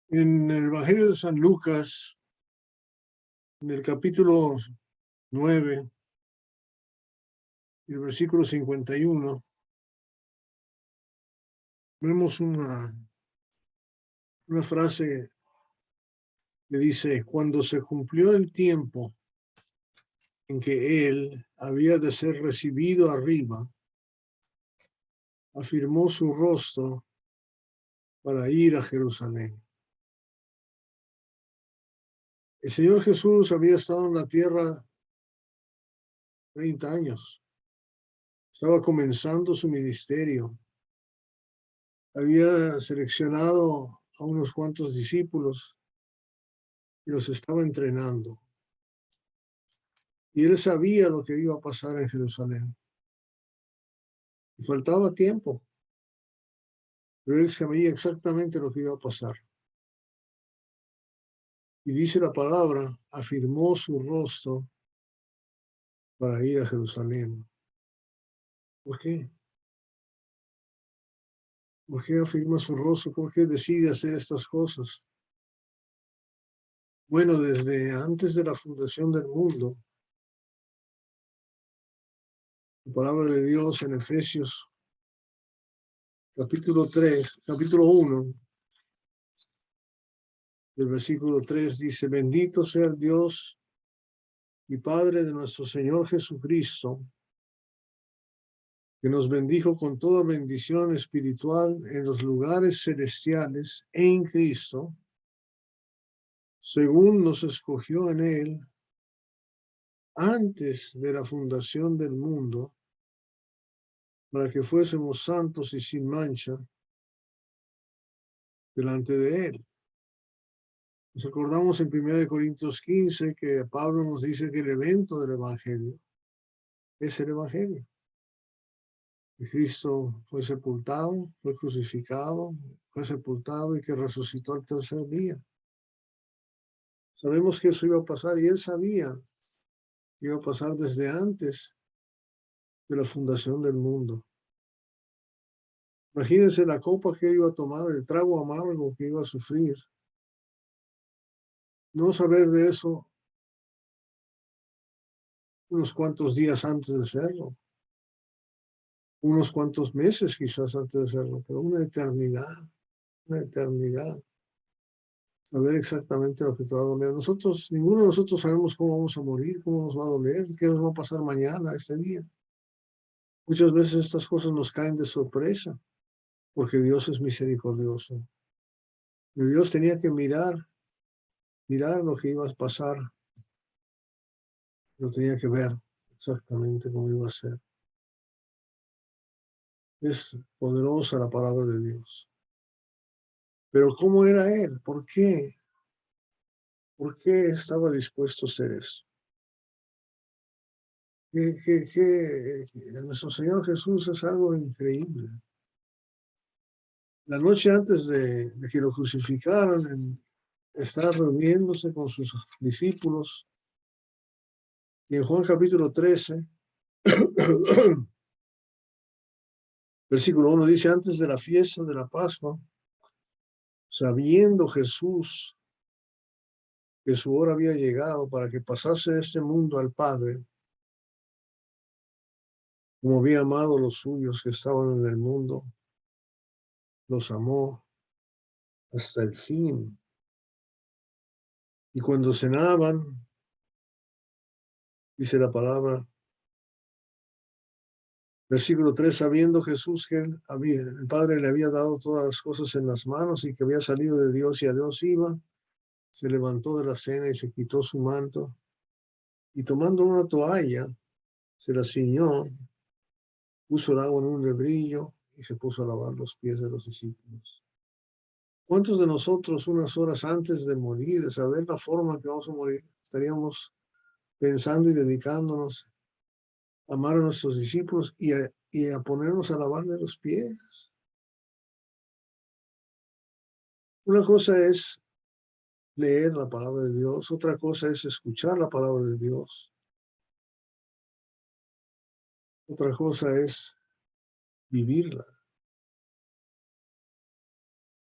En el Evangelio de San Lucas, en el capítulo 9, el versículo 51, vemos una frase que dice: cuando se cumplió el tiempo en que él había de ser recibido arriba, afirmó su rostro para ir a Jerusalén. El Señor Jesús había estado en la tierra 30 años. Estaba comenzando su ministerio. Había seleccionado a unos cuantos discípulos y los estaba entrenando. Y él sabía lo que iba a pasar en Jerusalén. Y faltaba tiempo, pero él sabía exactamente lo que iba a pasar. Y dice la palabra, afirmó su rostro para ir a Jerusalén. ¿Por qué? ¿Por qué afirma su rostro? ¿Por qué decide hacer estas cosas? Bueno, desde antes de la fundación del mundo, la palabra de Dios en Efesios capítulo 1, el versículo 3 dice: bendito sea el Dios y Padre de nuestro Señor Jesucristo, que nos bendijo con toda bendición espiritual en los lugares celestiales en Cristo, según nos escogió en Él antes de la fundación del mundo, para que fuésemos santos y sin mancha delante de Él. Nos acordamos en 1 Corintios 15 que Pablo nos dice que el evento del Evangelio es el Evangelio. Que Cristo fue sepultado, fue crucificado, fue sepultado y que resucitó al tercer día. Sabemos que eso iba a pasar y él sabía que iba a pasar desde antes de la fundación del mundo. Imagínense la copa que iba a tomar, el trago amargo que iba a sufrir. No saber de eso unos cuantos días antes de hacerlo, unos cuantos meses quizás antes de hacerlo, pero una eternidad. Saber exactamente lo que te va a doler. Nosotros, ninguno de nosotros sabemos cómo vamos a morir, cómo nos va a doler, qué nos va a pasar mañana, este día. Muchas veces estas cosas nos caen de sorpresa, porque Dios es misericordioso. Y Dios tenía que mirar lo que iba a pasar, lo tenía que ver exactamente cómo iba a ser. Es poderosa la palabra de Dios. Pero ¿cómo era Él? ¿Por qué? ¿Por qué estaba dispuesto a hacer eso? Nuestro Señor Jesús es algo increíble. La noche antes de que lo crucificaran, está reuniéndose con sus discípulos. Y en Juan capítulo 13, versículo 1 dice: antes de la fiesta de la Pascua, sabiendo Jesús que su hora había llegado para que pasase de este mundo al Padre, como había amado a los suyos que estaban en el mundo, los amó hasta el fin. Y cuando cenaban, dice la palabra, versículo 3, sabiendo Jesús que el Padre le había dado todas las cosas en las manos y que había salido de Dios y a Dios iba, se levantó de la cena y se quitó su manto y tomando una toalla, se la ciñó, puso el agua en un lebrillo y se puso a lavar los pies de los discípulos. ¿Cuántos de nosotros unas horas antes de morir, de saber la forma en que vamos a morir, estaríamos pensando y dedicándonos a amar a nuestros discípulos y a ponernos a lavarle los pies? Una cosa es leer la palabra de Dios, otra cosa es escuchar la palabra de Dios, otra cosa es vivirla.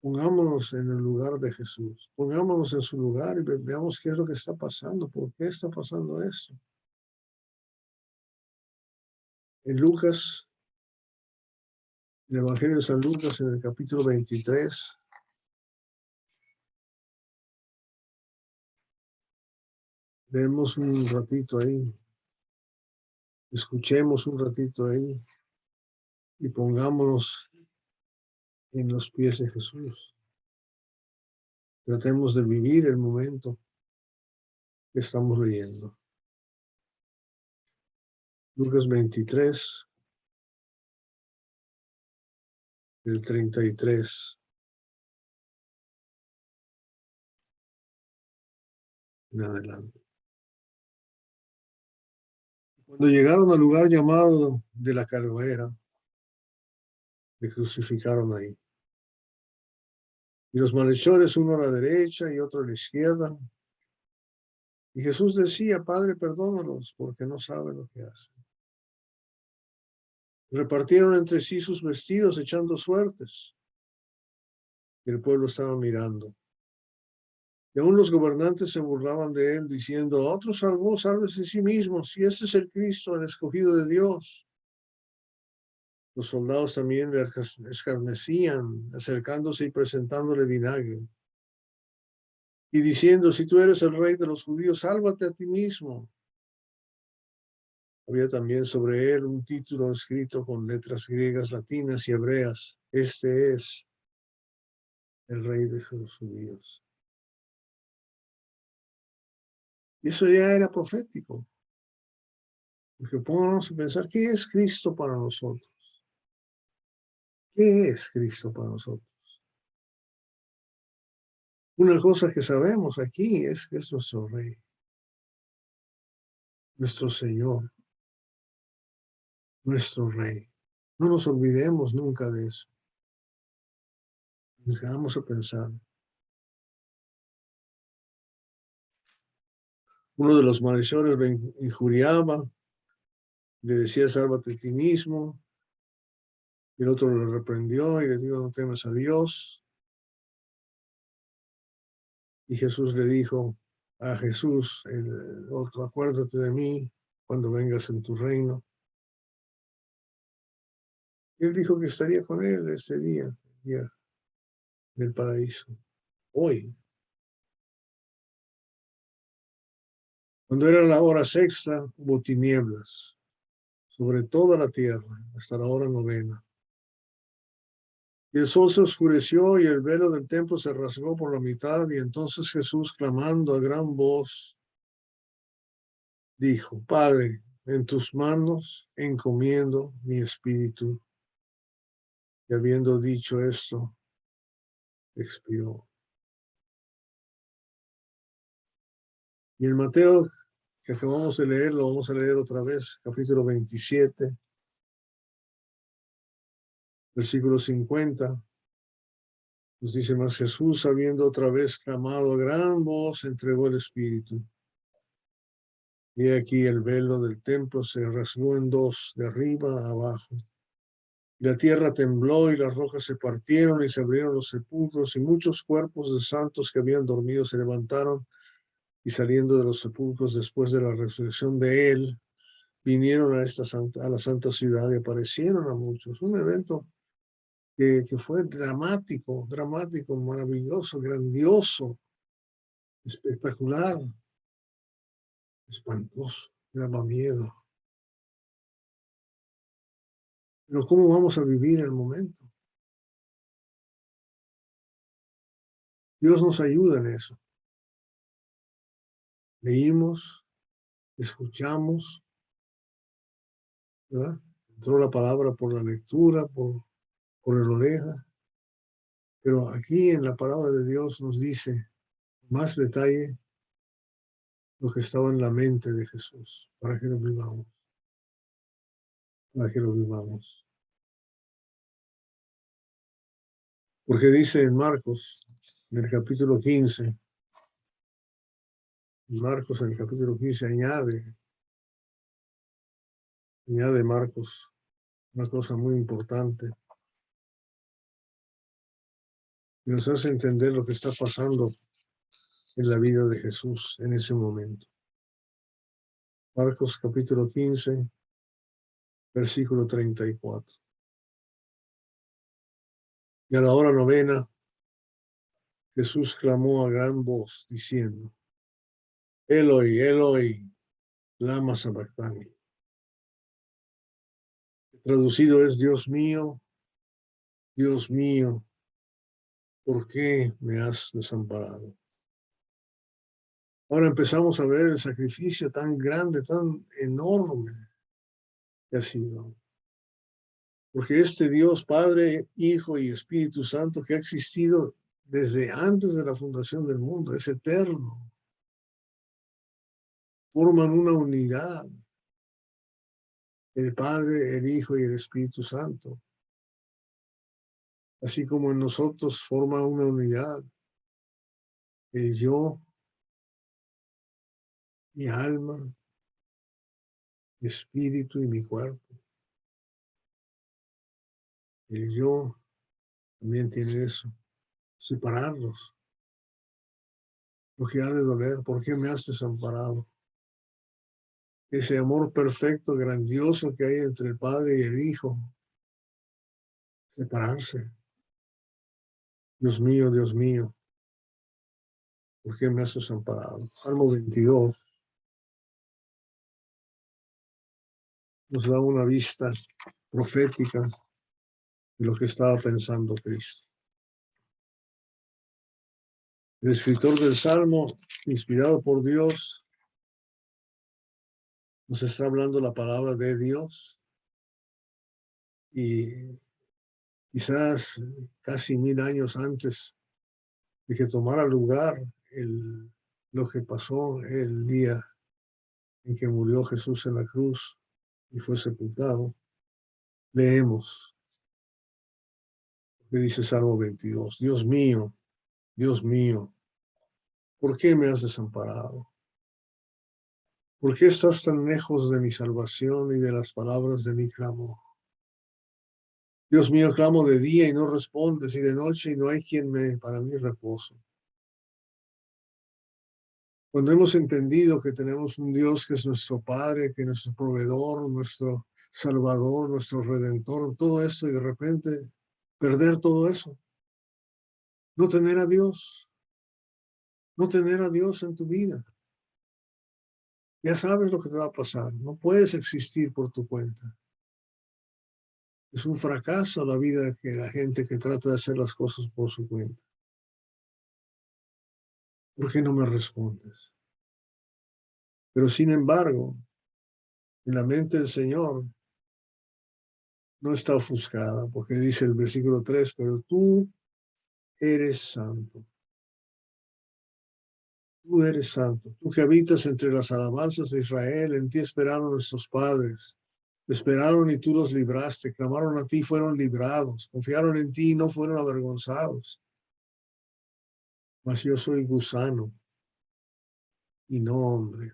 Pongámonos en el lugar de Jesús, pongámonos en su lugar y veamos qué es lo que está pasando, por qué está pasando esto. En Lucas, el Evangelio de San Lucas, en el capítulo 23, leemos un ratito ahí, escuchemos un ratito ahí y pongámonos en los pies de Jesús. Tratemos de vivir el momento que estamos leyendo. Lucas 23, del 33 en adelante. Cuando llegaron al lugar llamado de la Calavera, le crucificaron ahí. Y los malhechores, uno a la derecha y otro a la izquierda. Y Jesús decía, Padre, perdónalos, porque no saben lo que hacen. Repartieron entre sí sus vestidos, echando suertes. Y el pueblo estaba mirando. Y aún los gobernantes se burlaban de él, diciendo, otro salvó, sálvese a sí mismo, si este es el Cristo, el escogido de Dios. Los soldados también le escarnecían, acercándose y presentándole vinagre. Y diciendo, si tú eres el rey de los judíos, sálvate a ti mismo. Había también sobre él un título escrito con letras griegas, latinas y hebreas. Este es el rey de los judíos. Y eso ya era profético. Porque pónganos a pensar, ¿qué es Cristo para nosotros? ¿Qué es Cristo para nosotros? Una cosa que sabemos aquí es que es nuestro rey, nuestro Señor, nuestro rey. No nos olvidemos nunca de eso. Nos quedamos a pensar. Uno de los malhechores lo injuriaba, le decía, sálvate a ti mismo. Y el otro le reprendió y le dijo, no temas a Dios. Y Jesús le dijo a Jesús, el otro, acuérdate de mí cuando vengas en tu reino. Y él dijo que estaría con él ese día, el día del paraíso. Hoy, cuando era la hora sexta, hubo tinieblas sobre toda la tierra hasta la hora novena. Y el sol se oscureció y el velo del templo se rasgó por la mitad, y entonces Jesús, clamando a gran voz, dijo, Padre, en tus manos encomiendo mi espíritu. Y habiendo dicho esto, expiró. Y en Mateo, que acabamos de leer, lo vamos a leer otra vez, capítulo 27, versículo 50. Nos dice más, Jesús, habiendo otra vez clamado a gran voz, entregó el espíritu. Y aquí el velo del templo se rasgó en dos, de arriba a abajo. Y la tierra tembló y las rocas se partieron y se abrieron los sepulcros, y muchos cuerpos de santos que habían dormido se levantaron, y saliendo de los sepulcros después de la resurrección de él, vinieron a la santa ciudad y aparecieron a muchos. Un evento que fue dramático, maravilloso, grandioso, espectacular, espantoso, daba miedo. Pero ¿cómo vamos a vivir el momento? Dios nos ayuda en eso. Leímos, escuchamos, ¿verdad? Entró la palabra por la lectura, por el oreja. Pero aquí en la palabra de Dios nos dice más detalle lo que estaba en la mente de Jesús, para que lo vivamos, para que lo vivamos. Porque dice en Marcos, en el capítulo 15, Marcos en el capítulo 15 añade Marcos, una cosa muy importante. y nos hace entender lo que está pasando en la vida de Jesús en ese momento. Marcos capítulo 15, versículo 34. Y a la hora novena, Jesús clamó a gran voz, diciendo, Eloi, Eloi, lama sabactani. Traducido es, Dios mío, ¿por qué me has desamparado? Ahora empezamos a ver el sacrificio tan grande, tan enorme que ha sido. Porque este Dios, Padre, Hijo y Espíritu Santo, que ha existido desde antes de la fundación del mundo, es eterno. Forman una unidad, el Padre, el Hijo y el Espíritu Santo. Así como en nosotros forma una unidad, el yo, mi alma, mi espíritu y mi cuerpo. El yo también tiene eso, separarlos. Lo que ha de doler, ¿por qué me has desamparado? Ese amor perfecto, grandioso que hay entre el Padre y el Hijo, separarse. Dios mío, ¿por qué me has desamparado? Salmo 22 nos da una vista profética de lo que estaba pensando Cristo. El escritor del Salmo, inspirado por Dios, nos está hablando la palabra de Dios y quizás casi 1000 años antes de que tomara lugar lo que pasó el día en que murió Jesús en la cruz y fue sepultado, leemos lo que dice Salmo 22. Dios mío, ¿por qué me has desamparado? ¿Por qué estás tan lejos de mi salvación y de las palabras de mi clamor? Dios mío, clamo de día y no respondes, y de noche y no hay quien para mí reposo. Cuando hemos entendido que tenemos un Dios que es nuestro Padre, que es nuestro proveedor, nuestro Salvador, nuestro Redentor, todo esto, y de repente perder todo eso, no tener a Dios, no tener a Dios en tu vida. Ya sabes lo que te va a pasar, no puedes existir por tu cuenta. Es un fracaso la vida que la gente que trata de hacer las cosas por su cuenta. ¿Por qué no me respondes? Pero sin embargo, en la mente del Señor no está ofuscada, porque dice el versículo 3, pero tú eres santo. Tú eres santo. Tú que habitas entre las alabanzas de Israel, en ti esperaron nuestros padres. Esperaron y tú los libraste. Clamaron a ti y fueron librados. Confiaron en ti y no fueron avergonzados. Mas yo soy gusano y no hombre.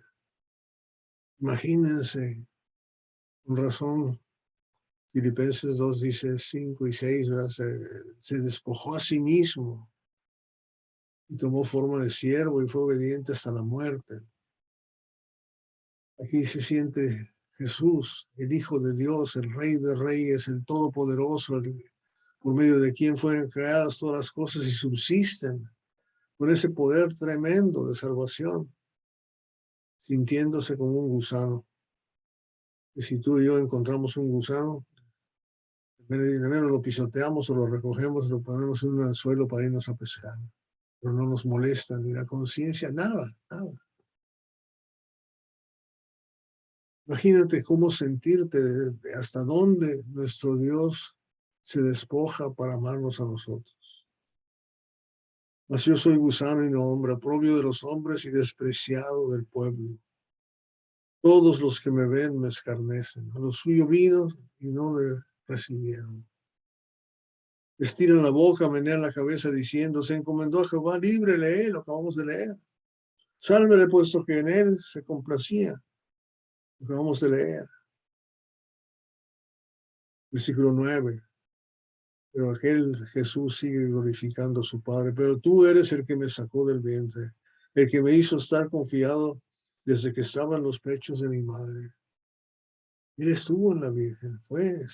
Imagínense, con razón, Filipenses 2 dice 5 y 6, se despojó a sí mismo y tomó forma de siervo y fue obediente hasta la muerte. Aquí se siente Jesús, el Hijo de Dios, el Rey de Reyes, el Todopoderoso, por medio de quien fueron creadas todas las cosas y subsisten, con ese poder tremendo de salvación, sintiéndose como un gusano. Y si tú y yo encontramos un gusano, de menos lo pisoteamos o lo recogemos, lo ponemos en un suelo para irnos a pescar. Pero no nos molesta ni la conciencia, nada, nada. Imagínate cómo sentirte, hasta dónde nuestro Dios se despoja para amarnos a nosotros. Mas yo soy gusano y no hombre, oprobio de los hombres y despreciado del pueblo. Todos los que me ven me escarnecen. A lo suyo vino y no le recibieron. Estiran la boca, menean la cabeza diciendo, se encomendó a Jehová, líbrele, lo acabamos de leer. Sálvele puesto que en él se complacía. Lo acabamos de leer. Versículo 9. Pero aquel Jesús sigue glorificando a su Padre. Pero tú eres el que me sacó del vientre, el que me hizo estar confiado desde que estaba en los pechos de mi madre. Él estuvo en la Virgen, fue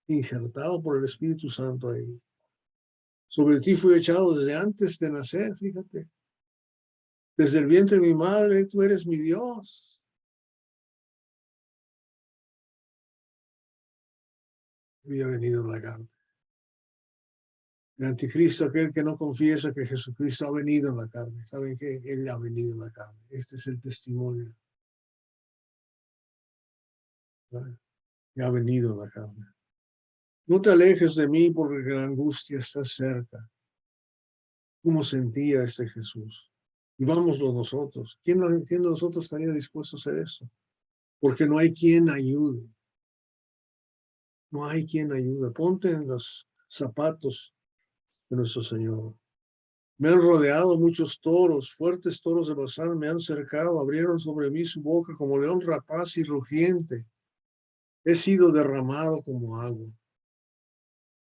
injertado por el Espíritu Santo ahí. Sobre ti fui echado desde antes de nacer, fíjate. Desde el vientre de mi madre, tú eres mi Dios. Había venido en la carne. El anticristo, aquel que no confiesa que Jesucristo ha venido en la carne. ¿Saben qué? Él ha venido en la carne. Este es el testimonio. ¿Vale? Que ha venido en la carne. No te alejes de mí porque la angustia está cerca. ¿Cómo sentía este Jesús? Y vámonos nosotros. ¿Quién de nosotros estaría dispuesto a hacer eso? Porque no hay quien ayude. No hay quien ayude. Ponte en los zapatos de nuestro Señor. Me han rodeado muchos toros, fuertes toros de Bazán me han cercado, abrieron sobre mí su boca como león rapaz y rugiente. He sido derramado como agua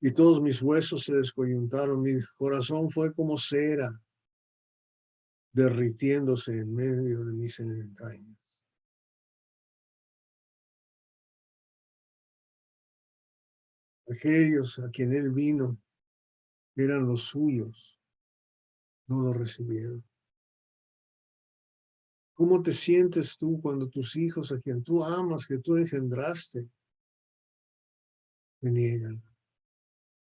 y todos mis huesos se descoyuntaron, mi corazón fue como cera derritiéndose en medio de mis entrañas. Aquellos a quien él vino eran los suyos, no lo recibieron. ¿Cómo te sientes tú cuando tus hijos, a quien tú amas, que tú engendraste, te niegan?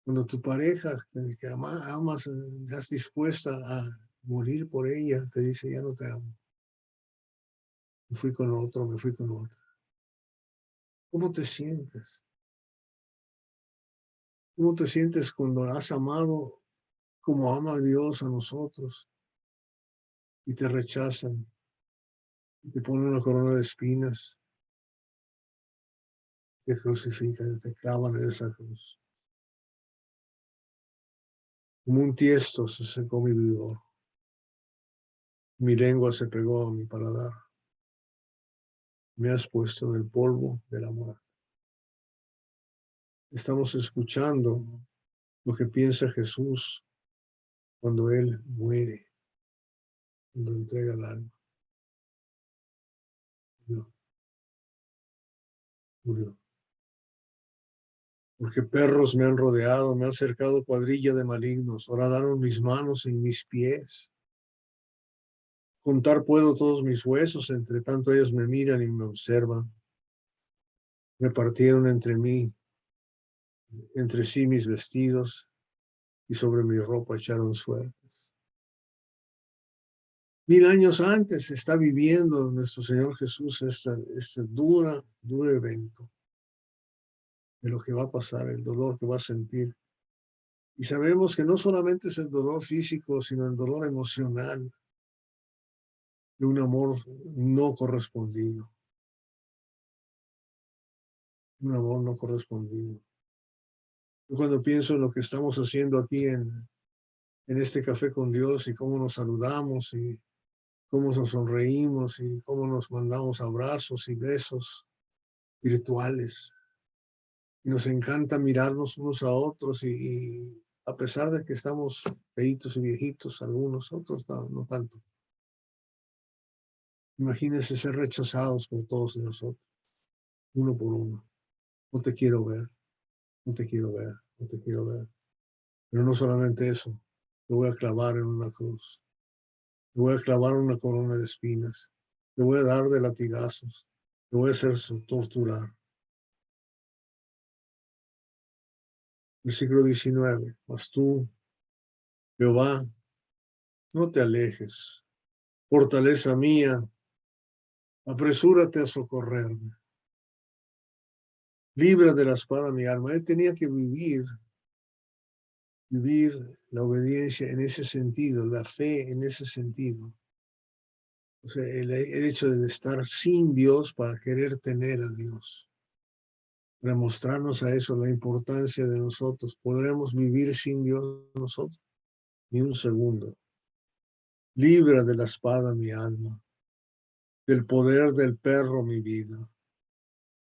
Cuando tu pareja que amas, estás dispuesta a morir por ella, te dice, ya no te amo. Me fui con otro, me fui con otro. ¿Cómo te sientes? ¿Cómo te sientes cuando has amado como ama Dios a nosotros y te rechazan y te ponen una corona de espinas, te crucifican, te clavan en esa cruz? Como un tiesto se secó mi vigor, mi lengua se pegó a mi paladar, me has puesto en el polvo de la muerte. Estamos escuchando lo que piensa Jesús cuando Él muere, cuando entrega el alma. Murió, murió. Porque perros me han rodeado, me han cercado cuadrilla de malignos, horadaron mis manos y mis pies. Contar puedo todos mis huesos, entre tanto ellos me miran y me observan. Repartieron entre sí mis vestidos, y sobre mi ropa echaron suertes. 1000 años antes está viviendo nuestro Señor Jesús este duro evento de lo que va a pasar, el dolor que va a sentir. Y sabemos que no solamente es el dolor físico, sino el dolor emocional de un amor no correspondido, un amor no correspondido. Yo cuando pienso en lo que estamos haciendo aquí en este café con Dios y cómo nos saludamos y cómo nos sonreímos y cómo nos mandamos abrazos y besos virtuales. Y nos encanta mirarnos unos a otros y a pesar de que estamos feitos y viejitos, algunos otros no tanto. Imagínense ser rechazados por todos nosotros, uno por uno. No te quiero ver, no te quiero ver, no te quiero ver. Pero no solamente eso, te voy a clavar en una cruz, te voy a clavar una corona de espinas, te voy a dar de latigazos, te voy a hacer torturar. Versículo 19, mas tú, Jehová, no te alejes, fortaleza mía, apresúrate a socorrerme. Libra de la espada mi alma. Él tenía que vivir la obediencia en ese sentido, la fe en ese sentido. O sea, el hecho de estar sin Dios para querer tener a Dios. Para mostrarnos a eso la importancia de nosotros. ¿Podremos vivir sin Dios nosotros? Ni un segundo. Libra de la espada mi alma, del poder del perro mi vida.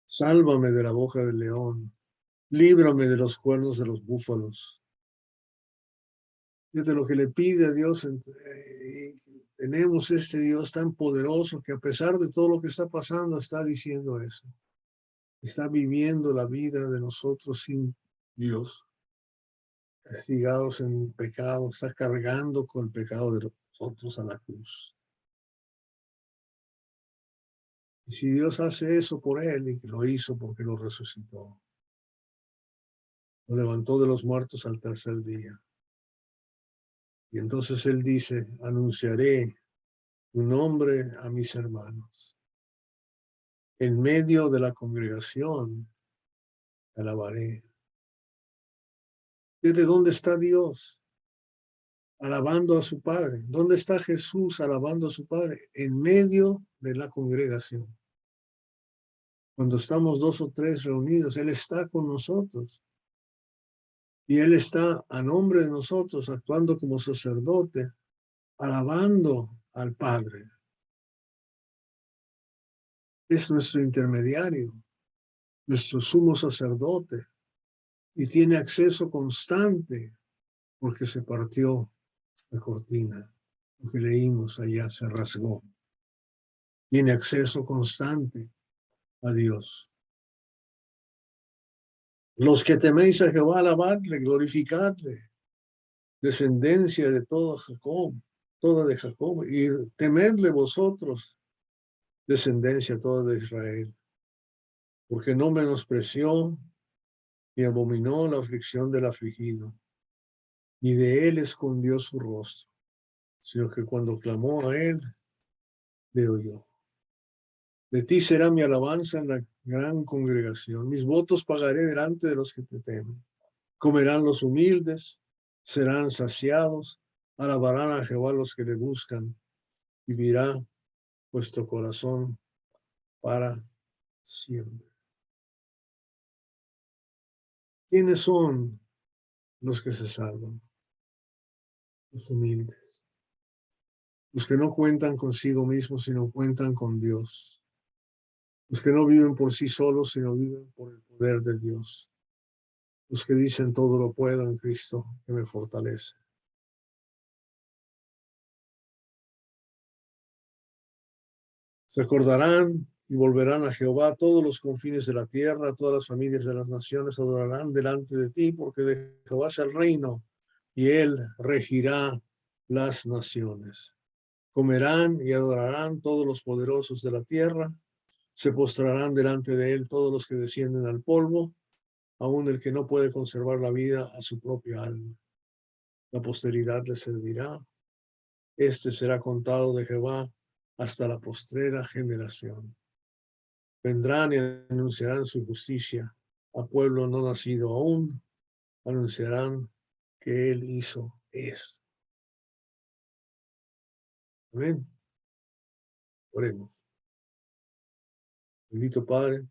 Sálvame de la boca del león, líbrame de los cuernos de los búfalos. Fíjate lo que le pide a Dios. Tenemos este Dios tan poderoso que a pesar de todo lo que está pasando, está diciendo eso. Está viviendo la vida de nosotros sin Dios, castigados en pecado, está cargando con el pecado de nosotros a la cruz. Y si Dios hace eso por él, y que lo hizo porque lo resucitó, lo levantó de los muertos al tercer día. Y entonces él dice, anunciaré tu nombre a mis hermanos. En medio de la congregación, alabaré. ¿Desde dónde está Dios? Alabando a su Padre. ¿Dónde está Jesús alabando a su Padre? En medio de la congregación. Cuando estamos 2 o 3 reunidos, Él está con nosotros. Y Él está a nombre de nosotros, actuando como sacerdote, alabando al Padre. Es nuestro intermediario, nuestro sumo sacerdote, y tiene acceso constante porque se partió la cortina. Lo que leímos allá se rasgó. Tiene acceso constante a Dios. Los que teméis a Jehová, alabadle, glorificadle, descendencia de todo Jacob, toda de Jacob, y temedle vosotros, descendencia toda de Israel, porque no menospreció ni abominó la aflicción del afligido, ni de él escondió su rostro, sino que cuando clamó a él, le oyó. De ti será mi alabanza en la gran congregación. Mis votos pagaré delante de los que te temen. Comerán los humildes, serán saciados, alabarán a Jehová los que le buscan. Vivirá vuestro corazón para siempre. ¿Quiénes son los que se salvan? Los humildes. Los que no cuentan consigo mismos, sino cuentan con Dios. Los que no viven por sí solos, sino viven por el poder de Dios. Los que dicen todo lo puedo en Cristo que me fortalece. Se acordarán y volverán a Jehová todos los confines de la tierra, todas las familias de las naciones adorarán delante de ti, porque de Jehová es el reino y él regirá las naciones. Comerán y adorarán todos los poderosos de la tierra, se postrarán delante de él todos los que descienden al polvo, aun el que no puede conservar la vida a su propia alma. La posteridad le servirá. Este será contado de Jehová hasta la postrera generación. Vendrán y anunciarán su justicia a pueblo no nacido aún, anunciarán que él hizo es. Amén. Oremos. Bendito Padre,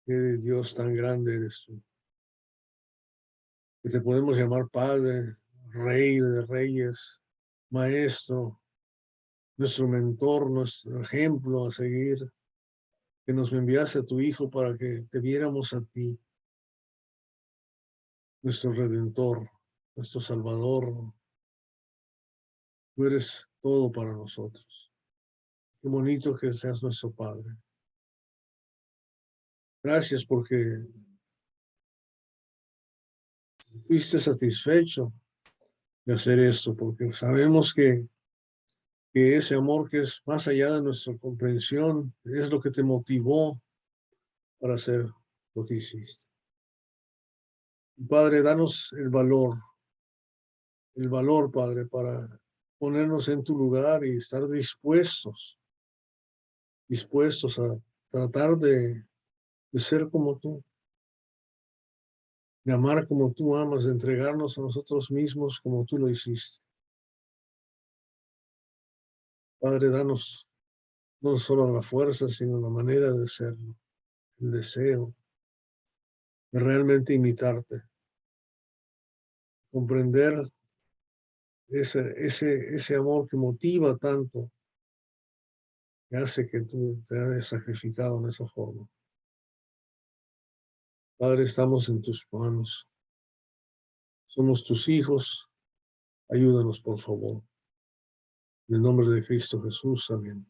que Dios tan grande eres tú, que te podemos llamar Padre, Rey de Reyes, Maestro, nuestro mentor, nuestro ejemplo a seguir, que nos enviaste a tu Hijo para que te viéramos a ti, nuestro Redentor, nuestro Salvador. Tú eres todo para nosotros. Qué bonito que seas nuestro Padre. Gracias porque fuiste satisfecho de hacer esto, porque sabemos que ese amor que es más allá de nuestra comprensión es lo que te motivó para hacer lo que hiciste. Padre, danos el valor, Padre, para ponernos en tu lugar y estar dispuestos a tratar de ser como tú, de amar como tú amas, de entregarnos a nosotros mismos como tú lo hiciste. Padre, danos no solo la fuerza, sino la manera de serlo, el deseo de realmente imitarte, comprender ese amor que motiva tanto, que hace que tú te hayas sacrificado en esa forma. Padre, estamos en tus manos. Somos tus hijos. Ayúdanos, por favor. En el nombre de Cristo Jesús. Amén.